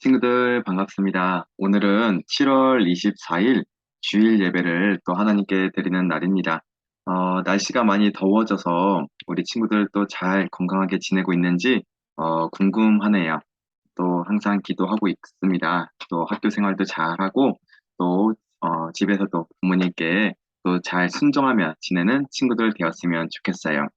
친구들 반갑습니다. 오늘은 7월 24일 주일 예배를 또 하나님께 드리는 날입니다. 날씨가 많이 더워져서 우리 친구들 또 잘 건강하게 지내고 있는지 궁금하네요. 또 항상 기도하고 있습니다. 또 학교 생활도 잘하고 또 집에서도 부모님께 또 잘 순종하며 지내는 친구들 되었으면 좋겠어요.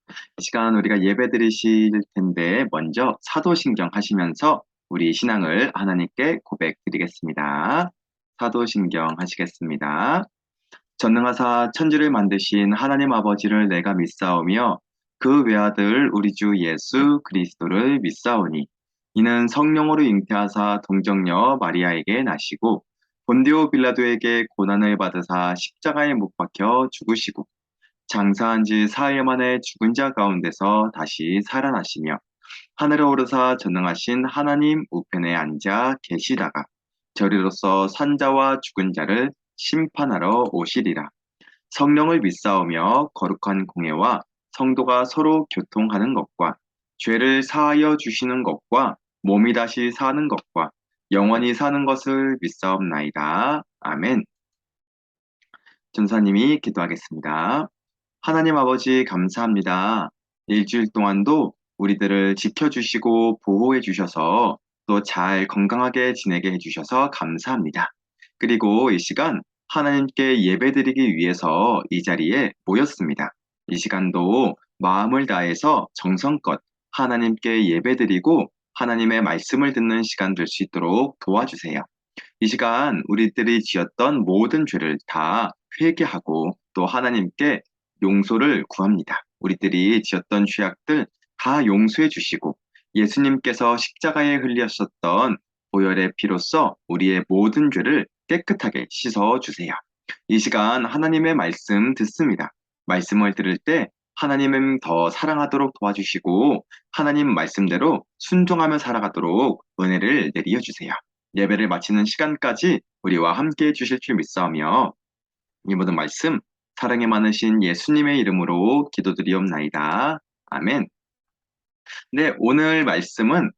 이 시간 우리가 예배 드리실 텐데 먼저 사도신경 하시면서 우리 신앙을 하나님께 고백드리겠습니다. 사도신경 하시겠습니다. 전능하사 천지를 만드신 하나님 아버지를 내가 믿사오며 그 외아들 우리 주 예수 그리스도를 믿사오니 이는 성령으로 잉태하사 동정녀 마리아에게 나시고 본디오 빌라도에게 고난을 받으사 십자가에 못 박혀 죽으시고 장사한 지 사흘 만에 죽은 자 가운데서 다시 살아나시며 하늘에 오르사 전능하신 하나님 우편에 앉아 계시다가 저리로서 산자와 죽은 자를 심판하러 오시리라. 성령을 믿사오며 거룩한 공예와 성도가 서로 교통하는 것과 죄를 사하여 주시는 것과 몸이 다시 사는 것과 영원히 사는 것을 믿사옵나이다. 아멘. 전사님이 기도하겠습니다. 하나님 아버지 감사합니다. 일주일 동안도 우리들을 지켜주시고 보호해 주셔서 또 잘 건강하게 지내게 해주셔서 감사합니다. 그리고 이 시간 하나님께 예배드리기 위해서 이 자리에 모였습니다. 이 시간도 마음을 다해서 정성껏 하나님께 예배드리고 하나님의 말씀을 듣는 시간 될 수 있도록 도와주세요. 이 시간 우리들이 지었던 모든 죄를 다 회개하고 또 하나님께 용서를 구합니다. 우리들이 지었던 죄악들 다 용서해 주시고 예수님께서 십자가에 흘리셨던 보혈의 피로써 우리의 모든 죄를 깨끗하게 씻어 주세요. 이 시간 하나님의 말씀 듣습니다. 말씀을 들을 때 하나님은 더 사랑하도록 도와주시고 하나님 말씀대로 순종하며 살아가도록 은혜를 내려 주세요. 예배를 마치는 시간까지 우리와 함께 해주실 줄 믿사오며 이 모든 말씀 사랑에 많으신 예수님의 이름으로 기도드리옵나이다. 아멘. 네, 오늘 말씀은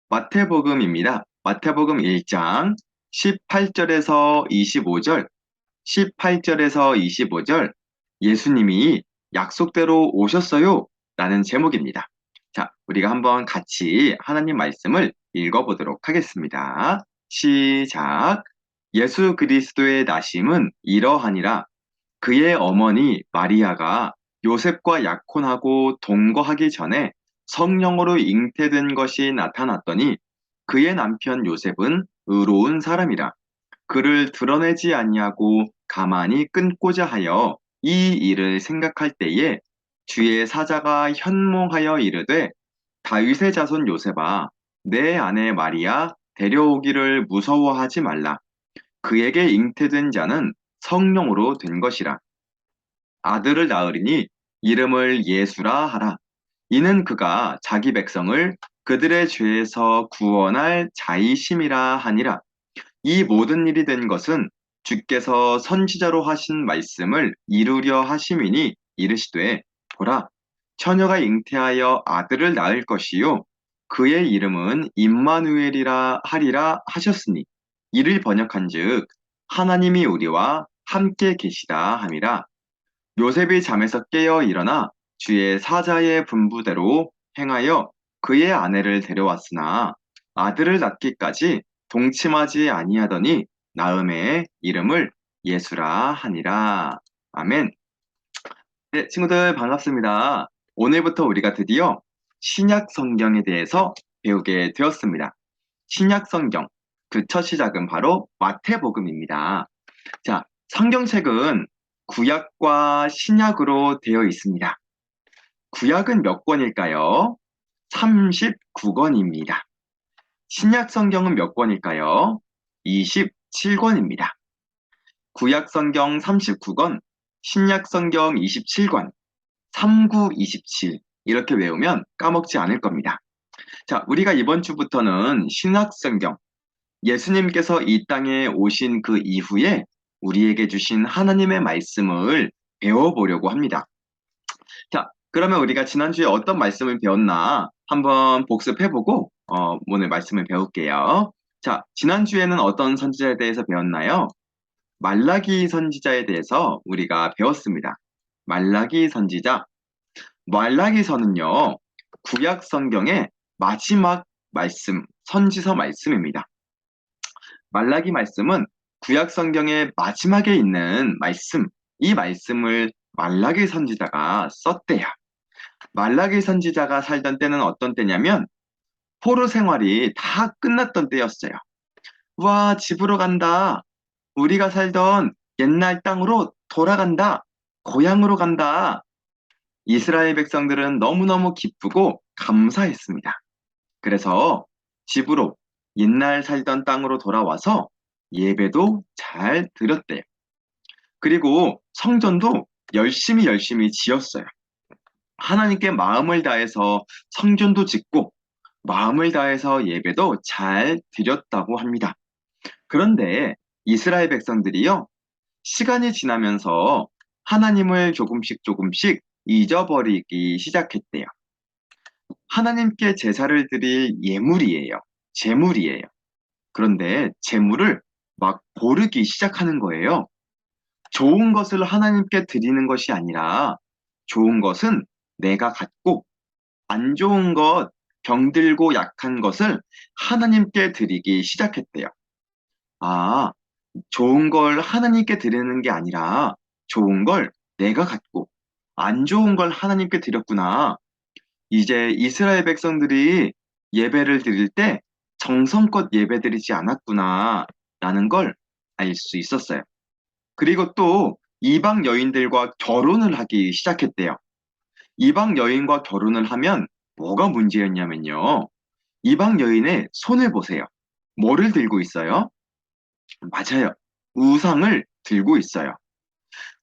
마태복음입니다. 마태복음 1장 18절에서 25절, 18절에서 25절 예수님이 약속대로 오셨어요 라는 제목입니다. 자, 우리가 한번 같이 하나님 말씀을 읽어보도록 하겠습니다. 시작. 예수 그리스도의 나심은 이러하니라. 그의 어머니 마리아가 요셉과 약혼하고 동거하기 전에 성령으로 잉태된 것이 나타났더니 그의 남편 요셉은 의로운 사람이라. 그를 드러내지 아니하고 가만히 끊고자 하여 이 일을 생각할 때에 주의 사자가 현몽하여 이르되 다윗의 자손 요셉아 내 아내 마리아 데려오기를 무서워하지 말라. 그에게 잉태된 자는 성령으로 된 것이라. 아들을 낳으리니 이름을 예수라 하라. 이는 그가 자기 백성을 그들의 죄에서 구원할 자이심이라 하니라. 이 모든 일이 된 것은 주께서 선지자로 하신 말씀을 이루려 하심이니 이르시되 보라 처녀가 잉태하여 아들을 낳을 것이요 그의 이름은 임마누엘이라 하리라 하셨으니 이를 번역한즉 하나님이 우리와 함께 계시다 함이라. 요셉이 잠에서 깨어 일어나 주의 사자의 분부대로 행하여 그의 아내를 데려왔으나 아들을 낳기까지 동침하지 아니하더니 나음의 이름을 예수라 하니라. 아멘. 네, 친구들 반갑습니다. 오늘부터 우리가 드디어 신약 성경에 대해서 배우게 되었습니다. 신약 성경, 그 첫 시작은 바로 마태복음입니다. 자, 성경책은 구약과 신약으로 되어 있습니다. 구약은 몇 권일까요? 39권입니다. 신약 성경은 몇 권일까요? 27권입니다. 구약 성경 39권, 신약 성경 27권, 3927 이렇게 외우면 까먹지 않을 겁니다. 자, 우리가 이번 주부터는 신약 성경, 예수님께서 이 땅에 오신 그 이후에 우리에게 주신 하나님의 말씀을 배워보려고 합니다. 자, 그러면 우리가 지난주에 어떤 말씀을 배웠나 한번 복습해보고 오늘 말씀을 배울게요. 자, 지난주에는 어떤 선지자에 대해서 배웠나요? 말라기 선지자에 대해서 우리가 배웠습니다. 말라기 선지자. 말라기서는요, 구약 성경의 마지막 말씀, 선지서 말씀입니다. 말라기 말씀은 구약 성경의 마지막에 있는 말씀, 이 말씀을 말라기 선지자가 썼대요. 말라기 선지자가 살던 때는 어떤 때냐면 포로 생활이 다 끝났던 때였어요. 와, 집으로 간다. 우리가 살던 옛날 땅으로 돌아간다. 고향으로 간다. 이스라엘 백성들은 너무너무 기쁘고 감사했습니다. 그래서 집으로 옛날 살던 땅으로 돌아와서 예배도 잘 드렸대요. 그리고 성전도 열심히 지었어요. 하나님께 마음을 다해서 성전도 짓고 마음을 다해서 예배도 잘 드렸다고 합니다. 그런데 이스라엘 백성들이요, 시간이 지나면서 하나님을 조금씩 잊어버리기 시작했대요. 하나님께 제사를 드릴 예물이에요. 제물이에요. 그런데 제물을 막 고르기 시작하는 거예요. 좋은 것을 하나님께 드리는 것이 아니라 좋은 것은 내가 갖고 안 좋은 것, 병들고 약한 것을 하나님께 드리기 시작했대요. 아, 좋은 걸 하나님께 드리는 게 아니라 좋은 걸 내가 갖고 안 좋은 걸 하나님께 드렸구나. 이제 이스라엘 백성들이 예배를 드릴 때 정성껏 예배드리지 않았구나. 라는 걸 알 수 있었어요. 그리고 또 이방 여인들과 결혼을 하기 시작했대요. 이방 여인과 결혼을 하면 뭐가 문제였냐면요. 이방 여인의 손을 보세요. 뭐를 들고 있어요? 맞아요. 우상을 들고 있어요.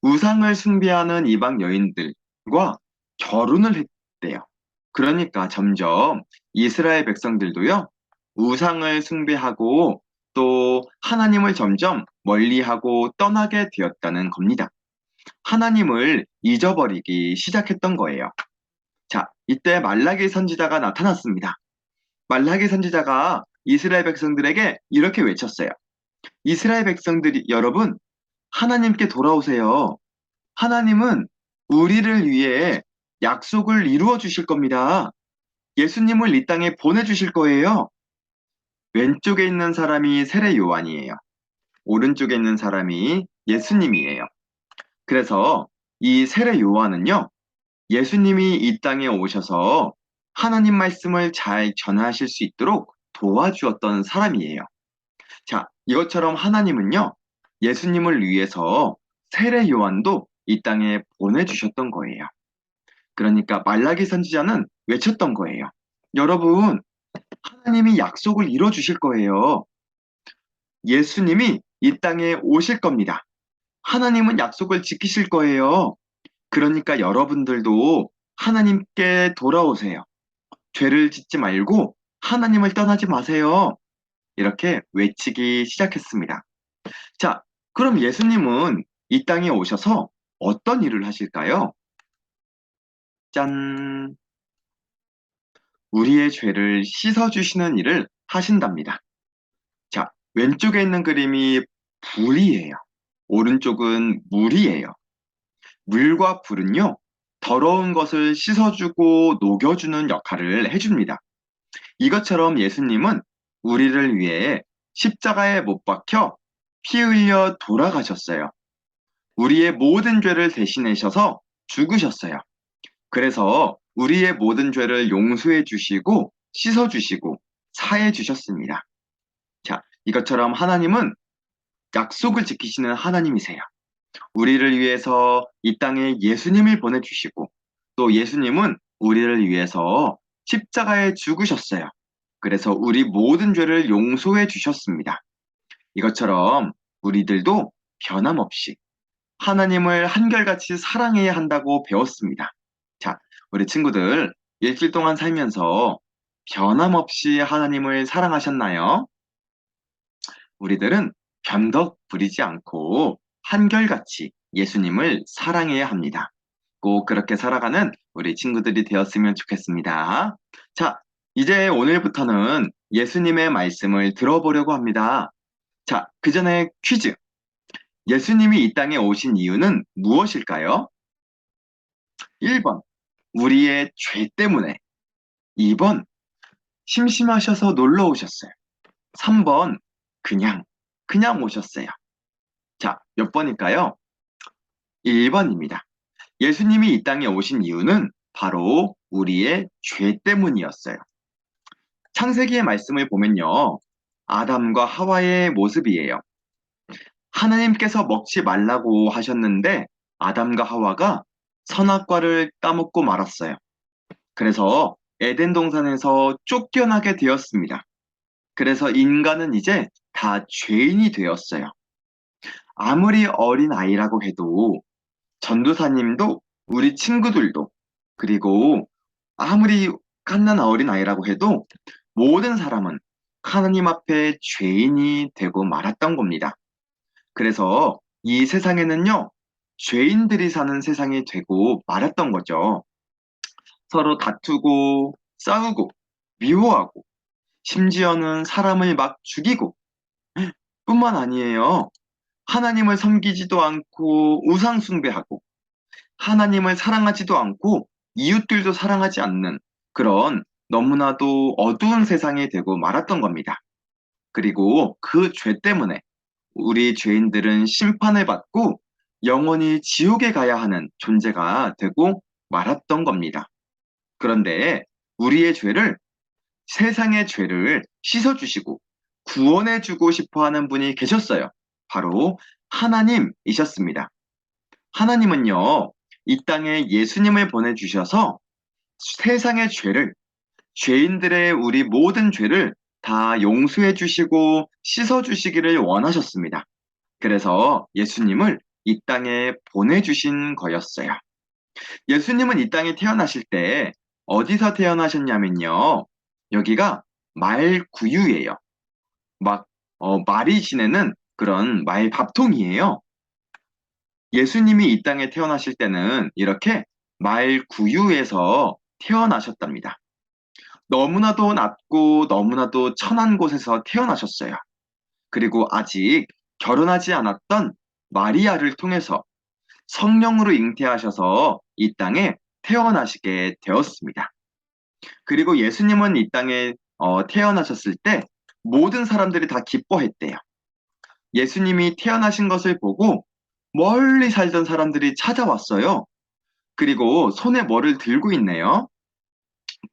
우상을 숭배하는 이방 여인들과 결혼을 했대요. 그러니까 점점 이스라엘 백성들도요, 우상을 숭배하고 또 하나님을 점점 멀리하고 떠나게 되었다는 겁니다. 하나님을 잊어버리기 시작했던 거예요. 자, 이때 말라기 선지자가 나타났습니다. 말라기 선지자가 이스라엘 백성들에게 이렇게 외쳤어요. 이스라엘 백성들이, 여러분, 하나님께 돌아오세요. 하나님은 우리를 위해 약속을 이루어 주실 겁니다. 예수님을 이 땅에 보내주실 거예요. 왼쪽에 있는 사람이 세례 요한이에요. 오른쪽에 있는 사람이 예수님이에요. 그래서 이 세례 요한은요, 예수님이 이 땅에 오셔서 하나님 말씀을 잘 전하실 수 있도록 도와주었던 사람이에요. 자, 이것처럼 하나님은요, 예수님을 위해서 세례 요한도 이 땅에 보내주셨던 거예요. 그러니까 말라기 선지자는 외쳤던 거예요. 여러분, 하나님이 약속을 이뤄 주실 거예요. 예수님이 이 땅에 오실 겁니다. 하나님은 약속을 지키실 거예요. 그러니까 여러분들도 하나님께 돌아오세요. 죄를 짓지 말고 하나님을 떠나지 마세요. 이렇게 외치기 시작했습니다. 자, 그럼 예수님은 이 땅에 오셔서 어떤 일을 하실까요? 짠! 우리의 죄를 씻어주시는 일을 하신답니다. 자, 왼쪽에 있는 그림이 불이에요. 오른쪽은 물이에요. 물과 불은요, 더러운 것을 씻어주고 녹여주는 역할을 해줍니다. 이것처럼 예수님은 우리를 위해 십자가에 못 박혀 피 흘려 돌아가셨어요. 우리의 모든 죄를 대신하셔서 죽으셨어요. 그래서 우리의 모든 죄를 용서해 주시고 씻어 주시고 사해 주셨습니다. 자, 이것처럼 하나님은 약속을 지키시는 하나님이세요. 우리를 위해서 이 땅에 예수님을 보내주시고 또 예수님은 우리를 위해서 십자가에 죽으셨어요. 그래서 우리 모든 죄를 용서해 주셨습니다. 이것처럼 우리들도 변함없이 하나님을 한결같이 사랑해야 한다고 배웠습니다. 자, 우리 친구들 일주일 동안 살면서 변함없이 하나님을 사랑하셨나요? 우리들은 변덕 부리지 않고 한결같이 예수님을 사랑해야 합니다. 꼭 그렇게 살아가는 우리 친구들이 되었으면 좋겠습니다. 자, 이제 오늘부터는 예수님의 말씀을 들어보려고 합니다. 자, 그 전에 퀴즈. 예수님이 이 땅에 오신 이유는 무엇일까요? 1번, 우리의 죄 때문에. 2번, 심심하셔서 놀러 오셨어요. 3번, 그냥 오셨어요. 자, 몇 번일까요? 1번입니다. 예수님이 이 땅에 오신 이유는 바로 우리의 죄 때문이었어요. 창세기의 말씀을 보면요. 아담과 하와의 모습이에요. 하나님께서 먹지 말라고 하셨는데 아담과 하와가 선악과를 따먹고 말았어요. 그래서 에덴 동산에서 쫓겨나게 되었습니다. 그래서 인간은 이제 다 죄인이 되었어요. 아무리 어린 아이라고 해도 전도사님도 우리 친구들도 그리고 아무리 갓난 어린 아이라고 해도 모든 사람은 하나님 앞에 죄인이 되고 말았던 겁니다. 그래서 이 세상에는요, 죄인들이 사는 세상이 되고 말았던 거죠. 서로 다투고 싸우고 미워하고 심지어는 사람을 막 죽이고 뿐만 아니에요. 하나님을 섬기지도 않고 우상 숭배하고 하나님을 사랑하지도 않고 이웃들도 사랑하지 않는 그런 너무나도 어두운 세상이 되고 말았던 겁니다. 그리고 그 죄 때문에 우리 죄인들은 심판을 받고 영원히 지옥에 가야 하는 존재가 되고 말았던 겁니다. 그런데 우리의 죄를, 세상의 죄를 씻어주시고 구원해주고 싶어 하는 분이 계셨어요. 바로 하나님이셨습니다. 하나님은요, 이 땅에 예수님을 보내주셔서 세상의 죄를, 죄인들의 우리 모든 죄를 다 용서해 주시고 씻어 주시기를 원하셨습니다. 그래서 예수님을 이 땅에 보내주신 거였어요. 예수님은 이 땅에 태어나실 때 어디서 태어나셨냐면요. 여기가 말구유예요. 막, 말이 지내는 그런 말 밥통이에요. 예수님이 이 땅에 태어나실 때는 이렇게 말구유에서 태어나셨답니다. 너무나도 낮고 너무나도 천한 곳에서 태어나셨어요. 그리고 아직 결혼하지 않았던 마리아를 통해서 성령으로 잉태하셔서 이 땅에 태어나시게 되었습니다. 그리고 예수님은 이 땅에 태어나셨을 때 모든 사람들이 다 기뻐했대요. 예수님이 태어나신 것을 보고 멀리 살던 사람들이 찾아왔어요. 그리고 손에 뭐를 들고 있네요.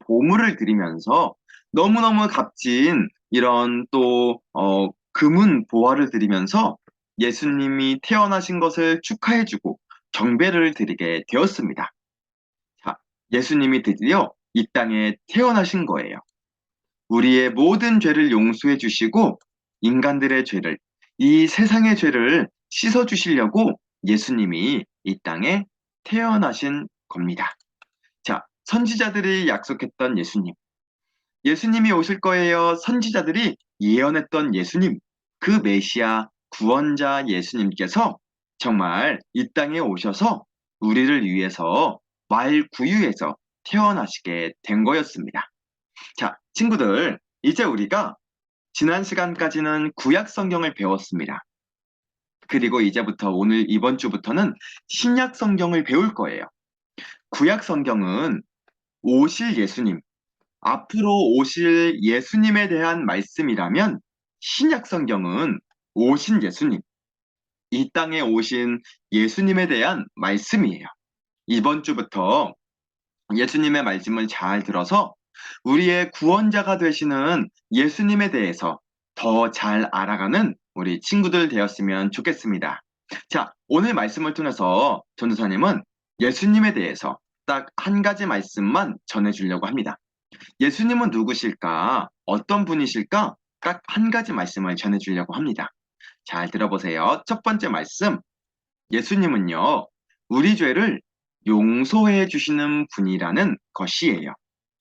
보물을 드리면서 너무너무 값진 이런 또 금은 보화를 드리면서 예수님이 태어나신 것을 축하해주고 경배를 드리게 되었습니다. 자, 예수님이 드디어 이 땅에 태어나신 거예요. 우리의 모든 죄를 용서해 주시고 인간들의 죄를, 이 세상의 죄를 씻어 주시려고 예수님이 이 땅에 태어나신 겁니다. 자, 선지자들이 약속했던 예수님. 예수님이 오실 거예요. 선지자들이 예언했던 예수님. 그 메시아 구원자 예수님께서 정말 이 땅에 오셔서 우리를 위해서 말구유에서 태어나시게 된 거였습니다. 자, 친구들, 이제 우리가 지난 시간까지는 구약 성경을 배웠습니다. 그리고 이제부터 오늘 이번 주부터는 신약 성경을 배울 거예요. 구약 성경은 오실 예수님, 앞으로 오실 예수님에 대한 말씀이라면 신약 성경은 오신 예수님, 이 땅에 오신 예수님에 대한 말씀이에요. 이번 주부터 예수님의 말씀을 잘 들어서 우리의 구원자가 되시는 예수님에 대해서 더 잘 알아가는 우리 친구들 되었으면 좋겠습니다. 자, 오늘 말씀을 통해서 전도사님은 예수님에 대해서 딱 한 가지 말씀만 전해주려고 합니다. 예수님은 누구실까? 어떤 분이실까? 딱 한 가지 말씀을 전해주려고 합니다. 잘 들어보세요. 첫 번째 말씀. 예수님은요, 우리 죄를 용서해 주시는 분이라는 것이에요.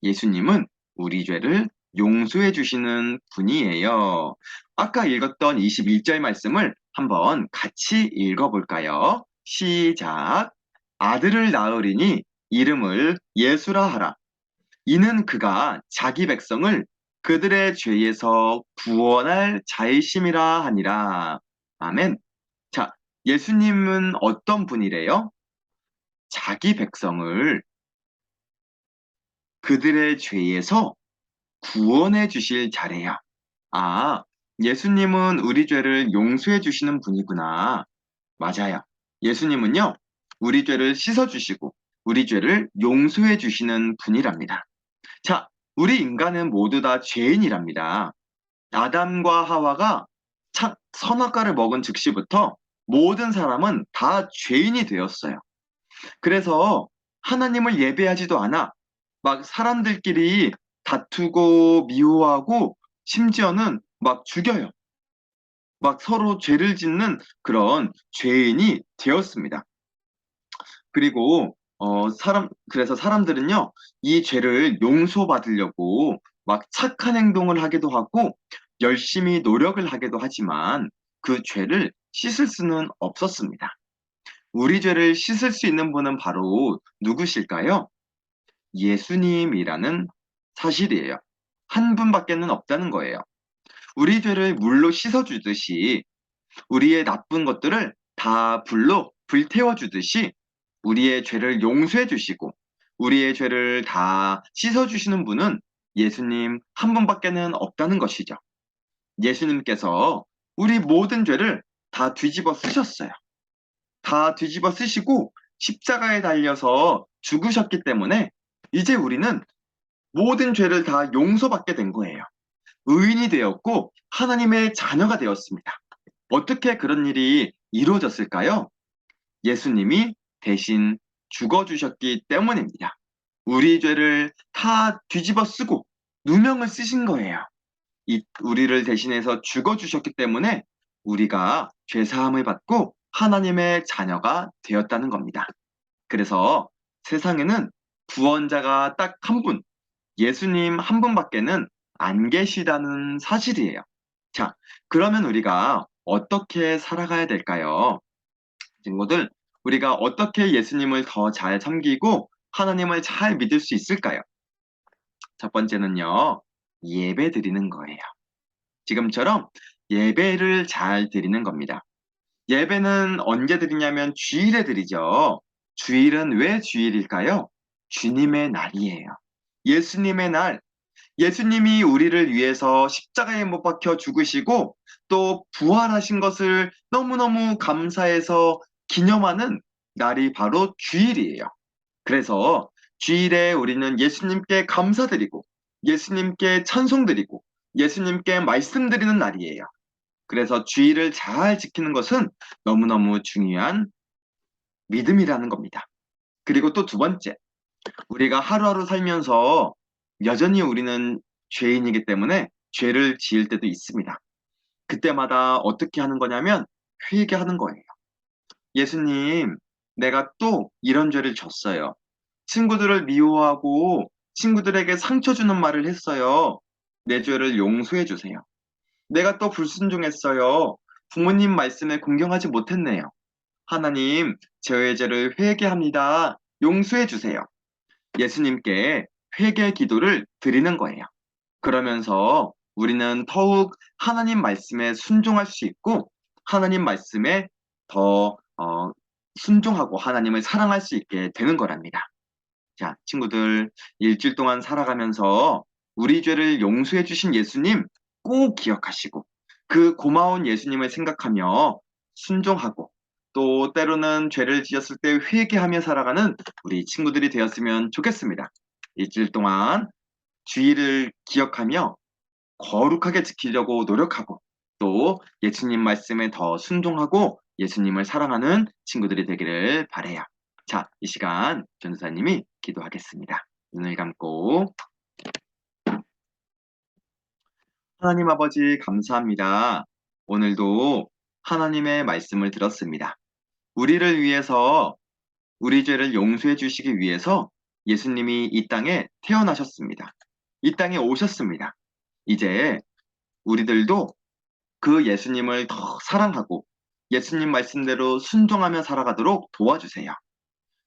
예수님은 우리 죄를 용서해 주시는 분이에요. 아까 읽었던 21절 말씀을 한번 같이 읽어볼까요? 시작. 아들을 낳으리니 이름을 예수라 하라. 이는 그가 자기 백성을 그들의 죄에서 구원할 자이심이라 하니라. 아멘. 자, 예수님은 어떤 분이래요? 자기 백성을 그들의 죄에서 구원해 주실 자래요. 아, 예수님은 우리 죄를 용서해 주시는 분이구나. 맞아요. 예수님은요, 우리 죄를 씻어 주시고, 우리 죄를 용서해 주시는 분이랍니다. 자, 우리 인간은 모두 다 죄인이랍니다. 아담과 하와가 선악과를 먹은 즉시부터 모든 사람은 다 죄인이 되었어요. 그래서 하나님을 예배하지도 않아 막 사람들끼리 다투고 미워하고 심지어는 막 죽여요. 막 서로 죄를 짓는 그런 죄인이 되었습니다. 그리고 그래서 사람들은요, 이 죄를 용서받으려고 막 착한 행동을 하기도 하고 열심히 노력을 하기도 하지만 그 죄를 씻을 수는 없었습니다. 우리 죄를 씻을 수 있는 분은 바로 누구실까요? 예수님이라는 사실이에요. 한 분밖에는 없다는 거예요. 우리 죄를 물로 씻어주듯이 우리의 나쁜 것들을 다 불로 불태워주듯이 우리의 죄를 용서해 주시고 우리의 죄를 다 씻어주시는 분은 예수님 한 분밖에는 없다는 것이죠. 예수님께서 우리 모든 죄를 다 뒤집어 쓰셨어요. 다 뒤집어 쓰시고 십자가에 달려서 죽으셨기 때문에 이제 우리는 모든 죄를 다 용서받게 된 거예요. 의인이 되었고 하나님의 자녀가 되었습니다. 어떻게 그런 일이 이루어졌을까요? 예수님이 대신 죽어주셨기 때문입니다. 우리 죄를 다 뒤집어 쓰고 누명을 쓰신 거예요. 우리를 대신해서 죽어주셨기 때문에 우리가 죄사함을 받고 하나님의 자녀가 되었다는 겁니다. 그래서 세상에는 구원자가 딱 한 분, 예수님 한 분밖에는 안 계시다는 사실이에요. 자, 그러면 우리가 어떻게 살아가야 될까요? 친구들, 우리가 어떻게 예수님을 더 잘 섬기고 하나님을 잘 믿을 수 있을까요? 첫 번째는요, 예배 드리는 거예요. 지금처럼 예배를 잘 드리는 겁니다. 예배는 언제 드리냐면 주일에 드리죠. 주일은 왜 주일일까요? 주님의 날이에요. 예수님의 날, 예수님이 우리를 위해서 십자가에 못 박혀 죽으시고 또 부활하신 것을 너무너무 감사해서 기념하는 날이 바로 주일이에요. 그래서 주일에 우리는 예수님께 감사드리고 예수님께 찬송드리고 예수님께 말씀드리는 날이에요. 그래서 주일을 잘 지키는 것은 너무너무 중요한 믿음이라는 겁니다. 그리고 또 두 번째, 우리가 하루하루 살면서 여전히 우리는 죄인이기 때문에 죄를 지을 때도 있습니다. 그때마다 어떻게 하는 거냐면 회개하는 거예요. 예수님, 내가 또 이런 죄를 졌어요. 친구들을 미워하고 친구들에게 상처 주는 말을 했어요. 내 죄를 용서해 주세요. 내가 또 불순종했어요. 부모님 말씀에 공경하지 못했네요. 하나님, 저의 죄를 회개합니다. 용서해 주세요. 예수님께 회개 기도를 드리는 거예요. 그러면서 우리는 더욱 하나님 말씀에 순종할 수 있고 하나님 말씀에 더 순종하고 하나님을 사랑할 수 있게 되는 거랍니다. 자, 친구들, 일주일 동안 살아가면서 우리 죄를 용서해 주신 예수님 꼭 기억하시고 그 고마운 예수님을 생각하며 순종하고 또 때로는 죄를 지었을 때 회개하며 살아가는 우리 친구들이 되었으면 좋겠습니다. 일주일 동안 주의를 기억하며 거룩하게 지키려고 노력하고 또 예수님 말씀에 더 순종하고 예수님을 사랑하는 친구들이 되기를 바래요. 자, 이 시간 전도사님이 기도하겠습니다. 눈을 감고 하나님 아버지 감사합니다. 오늘도 하나님의 말씀을 들었습니다. 우리를 위해서 우리 죄를 용서해 주시기 위해서 예수님이 이 땅에 태어나셨습니다. 이 땅에 오셨습니다. 이제 우리들도 그 예수님을 더 사랑하고 예수님 말씀대로 순종하며 살아가도록 도와주세요.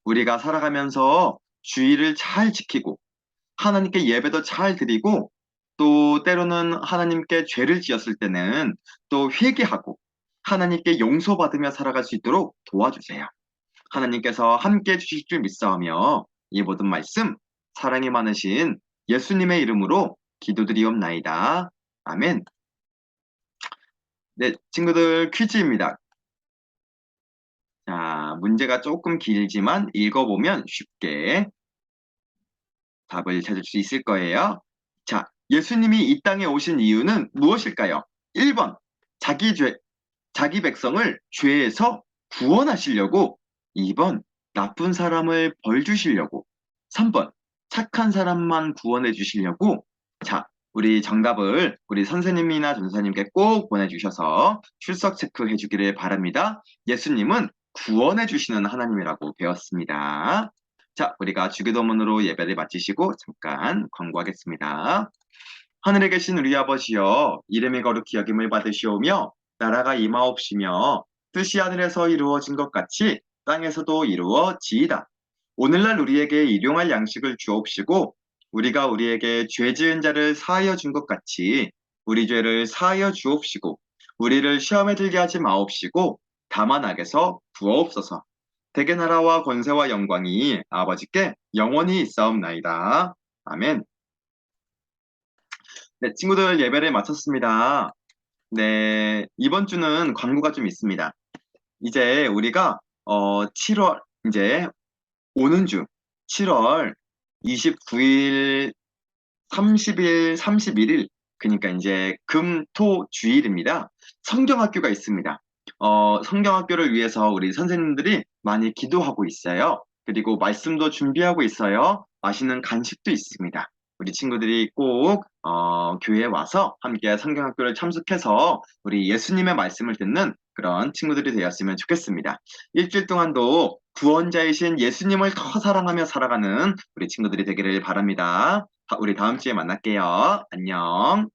우리가 살아가면서 주의를 잘 지키고 하나님께 예배도 잘 드리고 또 때로는 하나님께 죄를 지었을 때는 또 회개하고 하나님께 용서받으며 살아갈 수 있도록 도와주세요. 하나님께서 함께 해주실 줄 믿사오며 이 모든 말씀 사랑이 많으신 예수님의 이름으로 기도드리옵나이다. 아멘. 네, 친구들 퀴즈입니다. 자, 문제가 조금 길지만 읽어보면 쉽게 답을 찾을 수 있을 거예요. 자, 예수님이 이 땅에 오신 이유는 무엇일까요? 1번, 자기 백성을 죄에서 구원하시려고. 2번, 나쁜 사람을 벌 주시려고. 3번, 착한 사람만 구원해 주시려고. 자, 우리 정답을 우리 선생님이나 전사님께 꼭 보내주셔서 출석 체크해 주기를 바랍니다. 예수님은 구원해 주시는 하나님이라고 배웠습니다. 자, 우리가 주기도문으로 예배를 마치시고 잠깐 광고하겠습니다. 하늘에 계신 우리 아버지여, 이름이 거룩히 여김을 받으시오며 나라가 임하옵시며 뜻이 하늘에서 이루어진 것 같이 땅에서도 이루어지이다. 오늘날 우리에게 일용할 양식을 주옵시고 우리가 우리에게 죄 지은 자를 사하여 준 것 같이 우리 죄를 사하여 주옵시고 우리를 시험에 들게 하지 마옵시고 다만 악에서 구하옵소서. 대개 나라와 권세와 영광이 아버지께 영원히 있사옵나이다. 아멘. 네, 친구들 예배를 마쳤습니다. 네, 이번 주는 광고가 좀 있습니다. 이제 우리가 7월 이제 오는 주 7월 29일, 30일, 31일 그러니까 이제 금, 토, 주일입니다. 성경학교가 있습니다. 성경학교를 위해서 우리 선생님들이 많이 기도하고 있어요. 그리고 말씀도 준비하고 있어요. 맛있는 간식도 있습니다. 우리 친구들이 꼭 교회에 와서 함께 성경학교를 참석해서 우리 예수님의 말씀을 듣는 그런 친구들이 되었으면 좋겠습니다. 일주일 동안도 구원자이신 예수님을 더 사랑하며 살아가는 우리 친구들이 되기를 바랍니다. 우리 다음 주에 만날게요. 안녕.